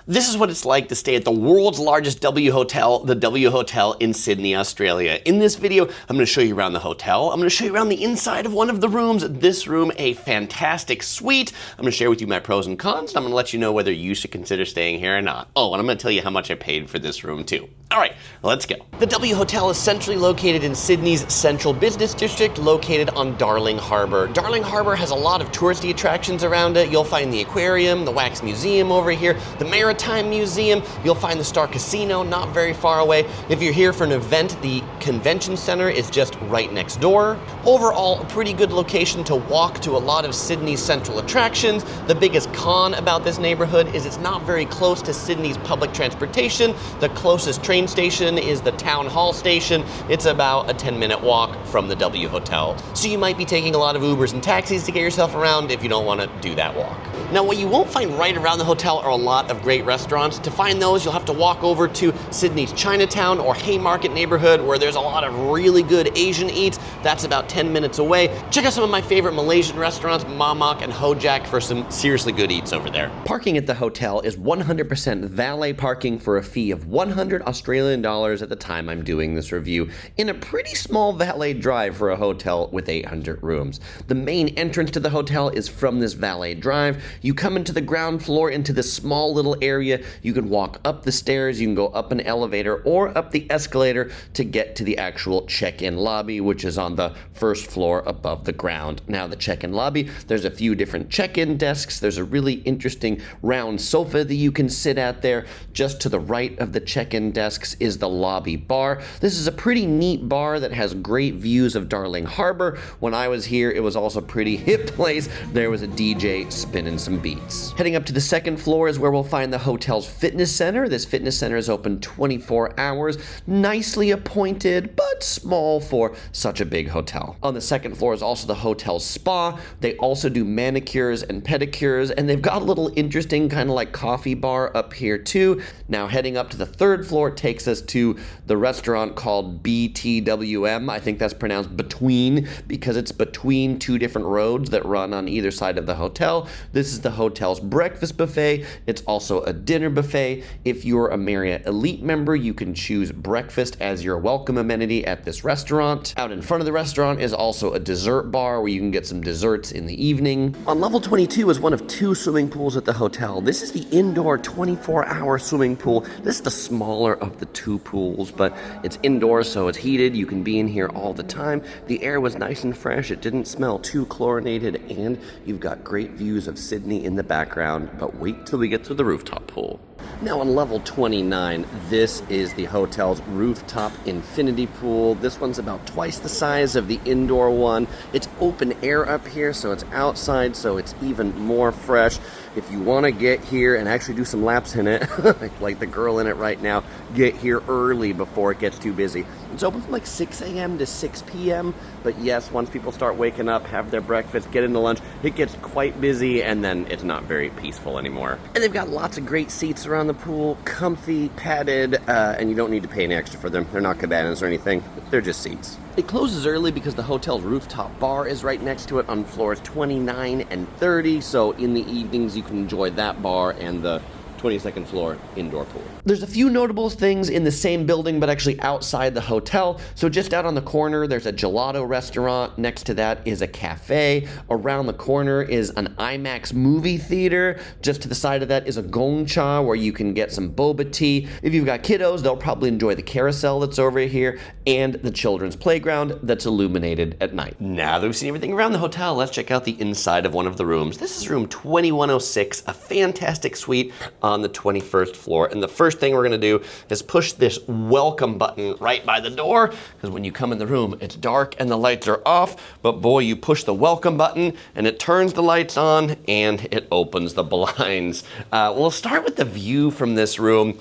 This is what it's like to stay at the world's largest W Hotel, the W Hotel in Sydney, Australia. In this video, I'm going to show you around the hotel. I'm going to show you around the inside of one of the rooms. This room, a fantastic suite. I'm going to share with you my pros and cons, and I'm going to let you know whether you should consider staying here or not. Oh, and I'm going to tell you how much I paid for this room too. All right, let's go. The W Hotel is centrally located in Sydney's central business district, located on Darling Harbour. Darling Harbour has a lot of touristy attractions around it. You'll find the aquarium, the wax museum over here, the Maritime Museum. You'll find the Star Casino not very far away. If you're here for an event, the convention center is just right next door. Overall, a pretty good location to walk to a lot of Sydney's central attractions. The biggest con about this neighborhood is it's not very close to Sydney's public transportation. The closest train station is the Town Hall station. It's about a 10-minute walk from the W Hotel. So you might be taking a lot of Ubers and taxis to get yourself around if you don't want to do that walk. Now, what you won't find right around the hotel are a lot of great restaurants. To find those, you'll have to walk over to Sydney's Chinatown or Haymarket neighborhood, where there's a lot of really good Asian eats. That's about 10 minutes away. Check out some of my favorite Malaysian restaurants, Mamak and Hojak, for some seriously good eats over there. Parking at the hotel is 100% valet parking for a fee of 100 Australian dollars at the time I'm doing this review, in a pretty small valet drive for a hotel with 800 rooms. The main entrance to the hotel is from this valet drive. You come into the ground floor into this small little area. You can walk up the stairs, you can go up an elevator or up the escalator to get to the actual check-in lobby, which is on the first floor above the ground. Now, the check-in lobby, there's a few different check-in desks. There's a really interesting round sofa that you can sit at there. Just to the right of the check-in desks is the lobby bar. This is a pretty neat bar that has great views of Darling Harbour. When I was here, it was also a pretty hip place. There was a DJ spinning some beats. Heading up to the second floor is where we'll find the hotel's fitness center. This fitness center is open 24 hours, nicely appointed, but small for such a big hotel. On the second floor is also the hotel's spa. They also do manicures and pedicures, and they've got a little interesting kind of like coffee bar up here too. Now, heading up to the third floor takes us to the restaurant called BTWM. I think that's pronounced between, because it's between two different roads that run on either side of the hotel. This is the hotel's breakfast buffet. It's also a dinner buffet. If you're a Marriott Elite member, you can choose breakfast as your welcome amenity at this restaurant. Out in front of the restaurant is also a dessert bar where you can get some desserts in the evening. On level 22 is one of two swimming pools at the hotel. This is the indoor 24-hour swimming pool. This is the smaller of the two pools, but it's indoors, so it's heated. You can be in here all the time. The air was nice and fresh. It didn't smell too chlorinated, and you've got great views of Sydney in the background, but wait till we get to the rooftop pool. Now, on level 29, this is the hotel's rooftop infinity pool. This one's about twice the size of the indoor one. It's open air up here, so it's outside, so it's even more fresh. If you want to get here and actually do some laps in it, like the girl in it right now, get here early before it gets too busy. It's open from like 6 a.m. to 6 p.m., but yes, once people start waking up, have their breakfast, get into lunch, it gets quite busy, and then it's not very peaceful anymore. And they've got lots of great seats around the pool, comfy, padded, and you don't need to pay any extra for them. They're not cabanas or anything. They're just seats. It closes early because the hotel's rooftop bar is right next to it on floors 29 and 30, so in the evenings you can enjoy that bar and the 22nd floor indoor pool. There's a few notable things in the same building, but actually outside the hotel. So just out on the corner, there's a gelato restaurant. Next to that is a cafe. Around the corner is an IMAX movie theater. Just to the side of that is a gongcha where you can get some boba tea. If you've got kiddos, they'll probably enjoy the carousel that's over here and the children's playground that's illuminated at night. Now that we've seen everything around the hotel, let's check out the inside of one of the rooms. This is room 2106, a fantastic suite on the 21st floor. And the first thing we're gonna do is push this welcome button right by the door, because when you come in the room, it's dark and the lights are off, but boy, you push the welcome button and it turns the lights on and it opens the blinds. We'll start with the view from this room.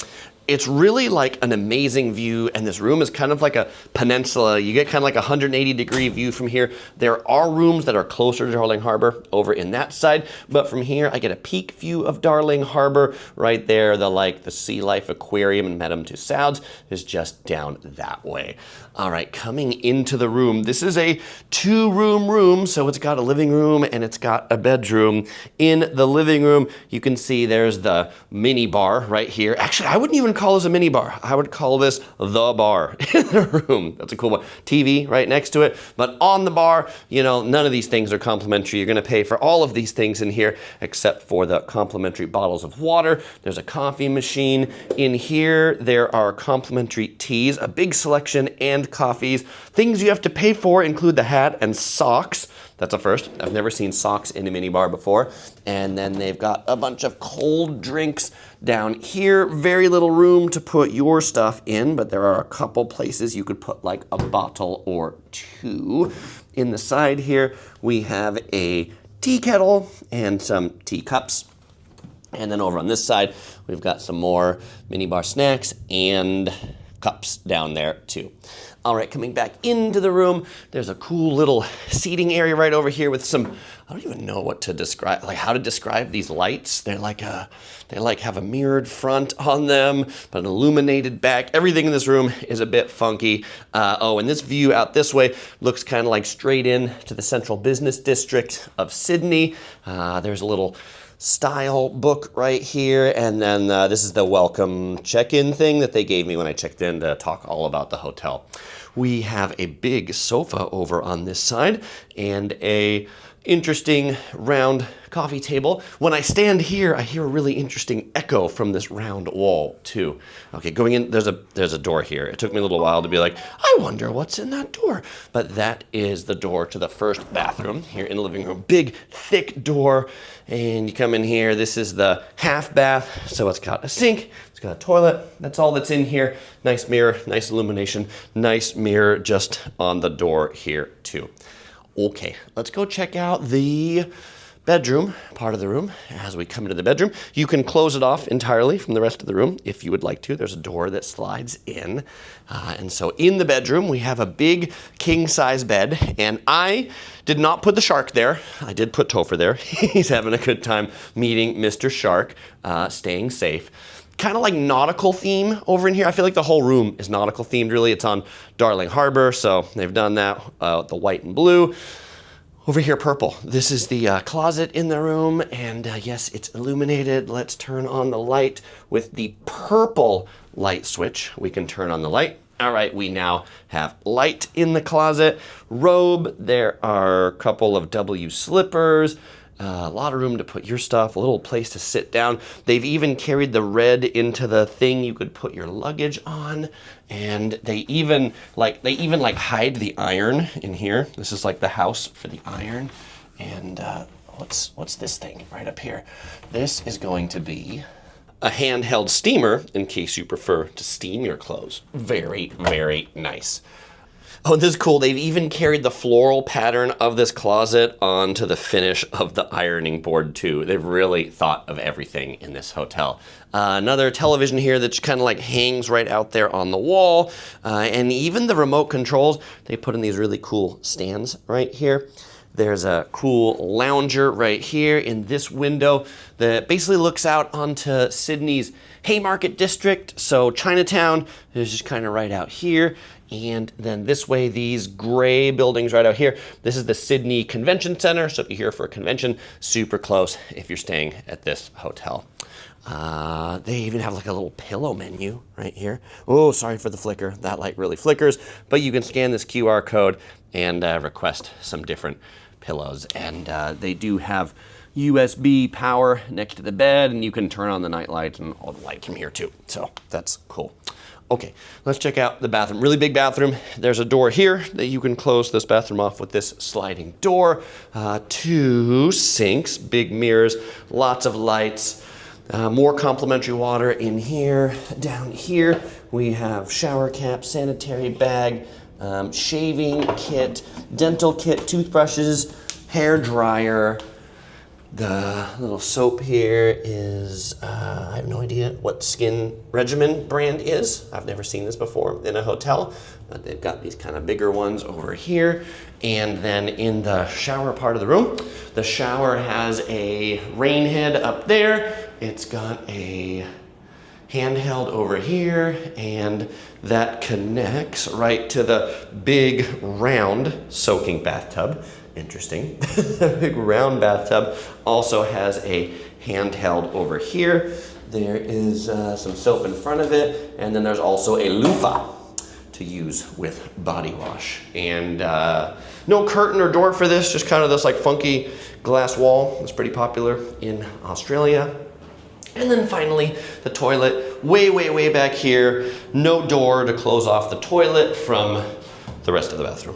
it's really like an amazing view, and this room is kind of like a peninsula. You get kind of like a 180-degree view from here. There are rooms that are closer to Darling Harbor over in that side, but from here I get a peak view of Darling Harbor. Right there, the Sea Life Aquarium and Madame Tussauds is just down that way. All right, coming into the room, this is a 2-room room, so it's got a living room and it's got a bedroom. In the living room, you can see there's the mini bar right here. Actually, I wouldn't even call this a mini bar. I would call this the bar in the room. That's a cool one. TV right next to it, but on the bar, you know, none of these things are complimentary. You're gonna pay for all of these things in here except for the complimentary bottles of water. There's a coffee machine. In here, there are complimentary teas, a big selection, and coffees. Things you have to pay for include the hat and socks. That's a first. I've never seen socks in a minibar before. And then they've got a bunch of cold drinks down here. Very little room to put your stuff in, but there are a couple places you could put like a bottle or 2. In the side here, we have a tea kettle and some teacups. And then over on this side, we've got some more minibar snacks and cups down there too. All right, coming back into the room, there's a cool little seating area right over here with some, I don't even know what to describe, like how to describe these lights. They have a mirrored front on them, but an illuminated back. Everything in this room is a bit funky. And this view out this way looks kind of like straight in to the central business district of Sydney. There's a little style book right here, and then this is the welcome check-in thing that they gave me when I checked in to talk all about the hotel. We have a big sofa over on this side and a interesting round coffee table. When I stand here, I hear a really interesting echo from this round wall too. Okay, going in, there's a door here. It took me a little while to be like, I wonder what's in that door. But that is the door to the first bathroom here in the living room. Big, thick door. And you come in here, this is the half bath. So it's got a sink, it's got a toilet. That's all that's in here. Nice mirror, nice illumination, nice mirror just on the door here too. Okay, let's go check out the bedroom, part of the room. As we come into the bedroom, you can close it off entirely from the rest of the room if you would like to. There's a door that slides in. And so in the bedroom, we have a big king-size bed, and I did not put the shark there. I did put Topher there. He's having a good time meeting Mr. Shark, staying safe. Kind of like nautical theme over in here. I feel like the whole room is nautical themed, really. It's on Darling Harbor, so they've done that, the white and blue. Over here, purple. This is the closet in the room, and yes, it's illuminated. Let's turn on the light with the purple light switch. We can turn on the light. All right, we now have light in the closet. Robe, there are a couple of W slippers. A lot of room to put your stuff, a little place to sit down. They've even carried the red into the thing you could put your luggage on. And they even hide the iron in here. This is like the house for the iron. And what's this thing right up here? This is going to be a handheld steamer in case you prefer to steam your clothes. Very, very nice. Oh, this is cool. They've even carried the floral pattern of this closet onto the finish of the ironing board too. They've really thought of everything in this hotel. Another television here that kind of like hangs right out there on the wall. And even the remote controls, they put in these really cool stands right here. There's a cool lounger right here in this window that basically looks out onto Sydney's Haymarket district. So Chinatown is just kind of right out here. And then this way, these gray buildings right out here, this is the Sydney Convention Center. So if you're here for a convention, super close if you're staying at this hotel. They even have like a little pillow menu right here. Oh, sorry for the flicker. That light really flickers, but you can scan this QR code and request some different pillows. And they do have USB power next to the bed, and you can turn on the night lights and all the lights from here too. So that's cool. Okay, let's check out the bathroom. Really big bathroom. There's a door here that you can close this bathroom off with this sliding door. 2 sinks, big mirrors, lots of lights, more complimentary water in here. Down here, we have shower cap, sanitary bag, shaving kit, dental kit, toothbrushes, hair dryer, The little soap here is, I have no idea what Skin Regimen brand is. I've never seen this before in a hotel, but they've got these kind of bigger ones over here. And then in the shower part of the room, the shower has a rain head up there. It's got a handheld over here, and that connects right to the big round soaking bathtub. Interesting. The big round bathtub also has a handheld over here. There is some soap in front of it, and then there's also a loofah to use with body wash. And no curtain or door for this, just kind of this like funky glass wall. It's pretty popular in Australia. And then finally, the toilet, way back here. No door to close off the toilet from the rest of the bathroom.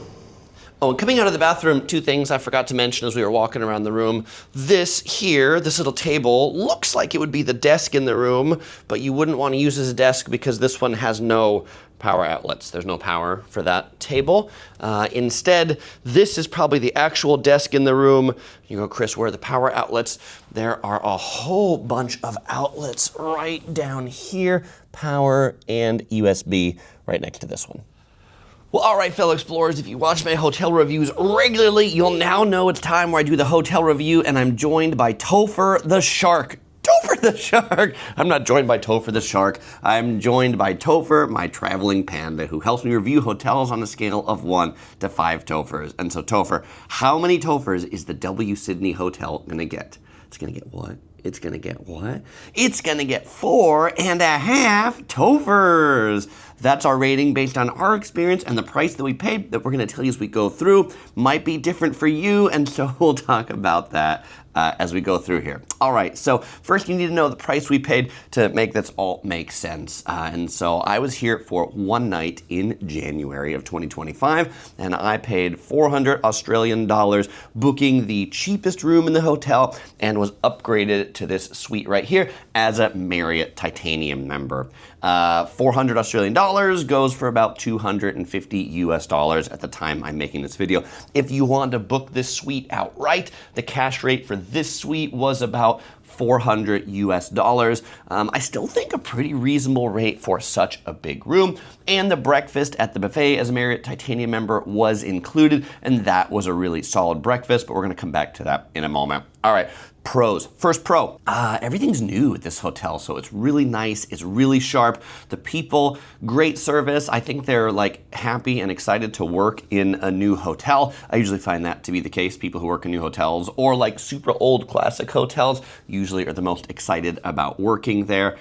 Oh, and coming out of the bathroom, two things I forgot to mention as we were walking around the room. This here, this little table, looks like it would be the desk in the room, but you wouldn't want to use as a desk because this one has no power outlets. There's no power for that table. Instead, this is probably the actual desk in the room. You go, Chris, where are the power outlets? There are a whole bunch of outlets right down here. Power and USB right next to this one. Well, all right, fellow explorers, if you watch my hotel reviews regularly, you'll now know it's time where I do the hotel review, and I'm joined by Topher the Shark. Topher the Shark! I'm not joined by Topher the Shark. I'm joined by Topher, my traveling panda, who helps me review hotels on a scale of 1 to 5 Tophers. And so, Topher, how many Tophers is the W Sydney Hotel gonna get? It's gonna get what? It's gonna get what? It's gonna get 4.5 Tophers. That's our rating based on our experience, and the price that we paid that we're gonna tell you as we go through might be different for you, and so we'll talk about that as we go through here. All right, so first you need to know the price we paid to make this all make sense. And so I was here for one night in January of 2025, and I paid 400 Australian dollars booking the cheapest room in the hotel and was upgraded to this suite right here as a Marriott Titanium member. 400 Australian dollars goes for about 250 US dollars at the time I'm making this video. If you want to book this suite outright, the cash rate for this suite was about 400 US dollars. I still think a pretty reasonable rate for such a big room. And the breakfast at the buffet as a Marriott Titanium member was included, and that was a really solid breakfast, but we're gonna come back to that in a moment. All right, pros. First pro, everything's new at this hotel, so it's really nice, it's really sharp. The people, great service. I think they're like happy and excited to work in a new hotel. I usually find that to be the case. People who work in new hotels or like super old classic hotels usually are the most excited about working there.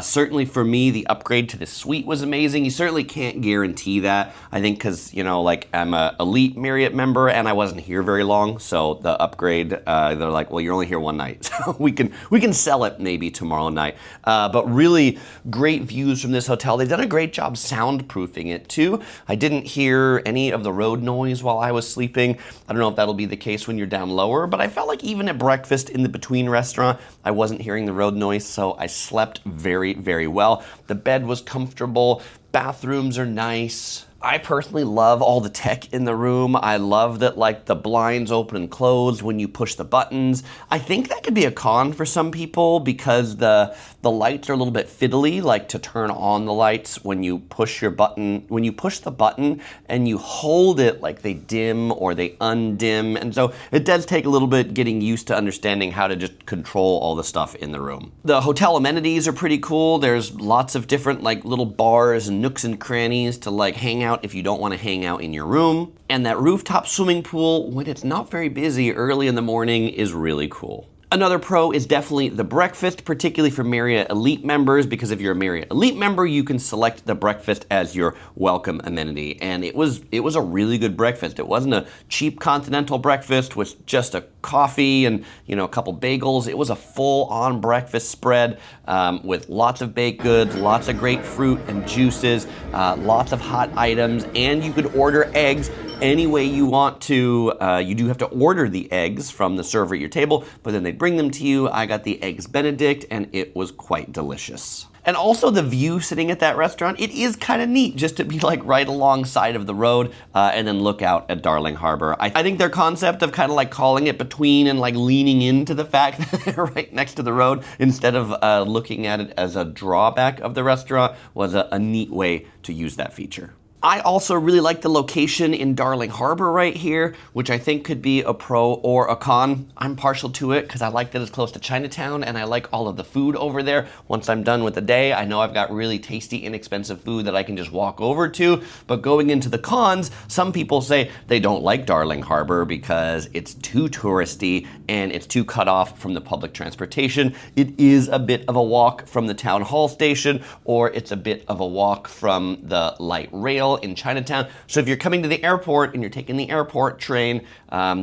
Certainly for me, the upgrade to the suite was amazing. You certainly can't guarantee that. I think because, you know, like I'm a elite Marriott member and I wasn't here very long, so the upgrade, they're like, well, you're only here one night, so we can sell it maybe tomorrow night. But really great views from this hotel. They've done a great job soundproofing it too. I didn't hear any of the road noise while I was sleeping. I don't know if that'll be the case when you're down lower, but I felt like even at breakfast in the between restaurant, I wasn't hearing the road noise, so I slept very, very well. The bed was comfortable. Bathrooms are nice. I personally love all the tech in the room. I love that like the blinds open and close when you push the buttons. I think that could be a con for some people because the lights are a little bit fiddly, like to turn on the lights when you push your button. When you push the button and you hold it, like they dim or they undim. And so it does take a little bit getting used to understanding how to just control all the stuff in the room. The hotel amenities are pretty cool. There's lots of different like little bars and nooks and crannies to like hang out if you don't want to hang out in your room. And that rooftop swimming pool, when it's not very busy early in the morning, is really cool. Another pro is definitely the breakfast, particularly for Marriott Elite members, because if you're a Marriott Elite member, you can select the breakfast as your welcome amenity. And it was a really good breakfast. It wasn't a cheap continental breakfast with just a coffee and, you know, a couple bagels. It was a full-on breakfast spread with lots of baked goods, lots of great fruit and juices, lots of hot items, and you could order eggs any way you want to. You do have to order the eggs from the server at your table, but then they bring them to you. I got the Eggs Benedict, and it was quite delicious. And also the view sitting at that restaurant, it is kind of neat just to be like right alongside of the road and then look out at Darling Harbor. I think their concept of kind of like calling it between and like leaning into the fact that they're right next to the road instead of looking at it as a drawback of the restaurant was a neat way to use that feature. I also really like the location in Darling Harbor right here, which I think could be a pro or a con. I'm partial to it because I like that it's close to Chinatown and I like all of the food over there. Once I'm done with the day, I know I've got really tasty, inexpensive food that I can just walk over to. But going into the cons, some people say they don't like Darling Harbor because it's too touristy and it's too cut off from the public transportation. It is a bit of a walk from the town hall station, or it's a bit of a walk from the light rail in Chinatown. So if you're coming to the airport and you're taking the airport train,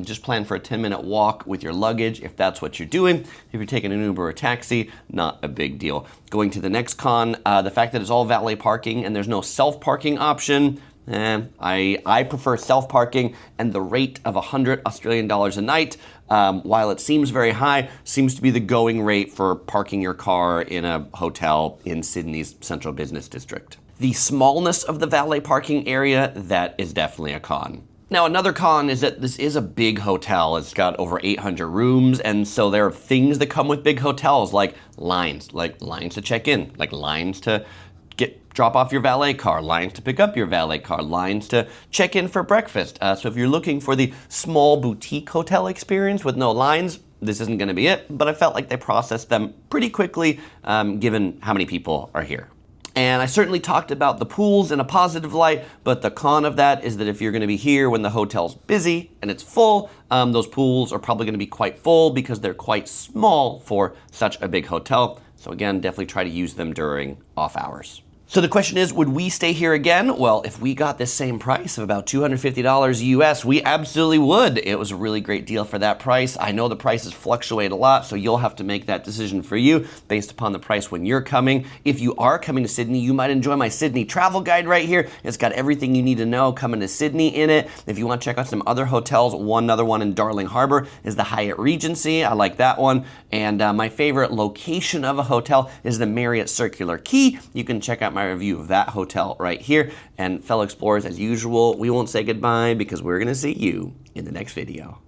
just plan for a 10-minute walk with your luggage if that's what you're doing. If you're taking an Uber or taxi, not a big deal. Going to the next con, the fact that it's all valet parking and there's no self-parking option. I prefer self-parking, and the rate of 100 Australian dollars a night, while it seems very high, seems to be the going rate for parking your car in a hotel in Sydney's central business district. The smallness of the valet parking area, that is definitely a con. Now, another con is that this is a big hotel. It's got over 800 rooms, and so there are things that come with big hotels, like lines to check in, like lines to drop off your valet car, lines to pick up your valet car, lines to check in for breakfast. So if you're looking for the small boutique hotel experience with no lines, this isn't gonna be it, but I felt like they processed them pretty quickly, given how many people are here. And I certainly talked about the pools in a positive light, but the con of that is that if you're gonna be here when the hotel's busy and it's full, those pools are probably gonna be quite full because they're quite small for such a big hotel. So again, definitely try to use them during off hours. So the question is, would we stay here again? Well, if we got this same price of about $250 US, we absolutely would. It was a really great deal for that price. I know the prices fluctuate a lot, so you'll have to make that decision for you based upon the price when you're coming. If you are coming to Sydney, you might enjoy my Sydney travel guide right here. It's got everything you need to know coming to Sydney in it. If you want to check out some other hotels, another one in Darling Harbor is the Hyatt Regency. I like that one. And my favorite location of a hotel is the Marriott Circular Quay. You can check out my review of that hotel right here. And fellow explorers, as usual, we won't say goodbye because we're gonna see you in the next video.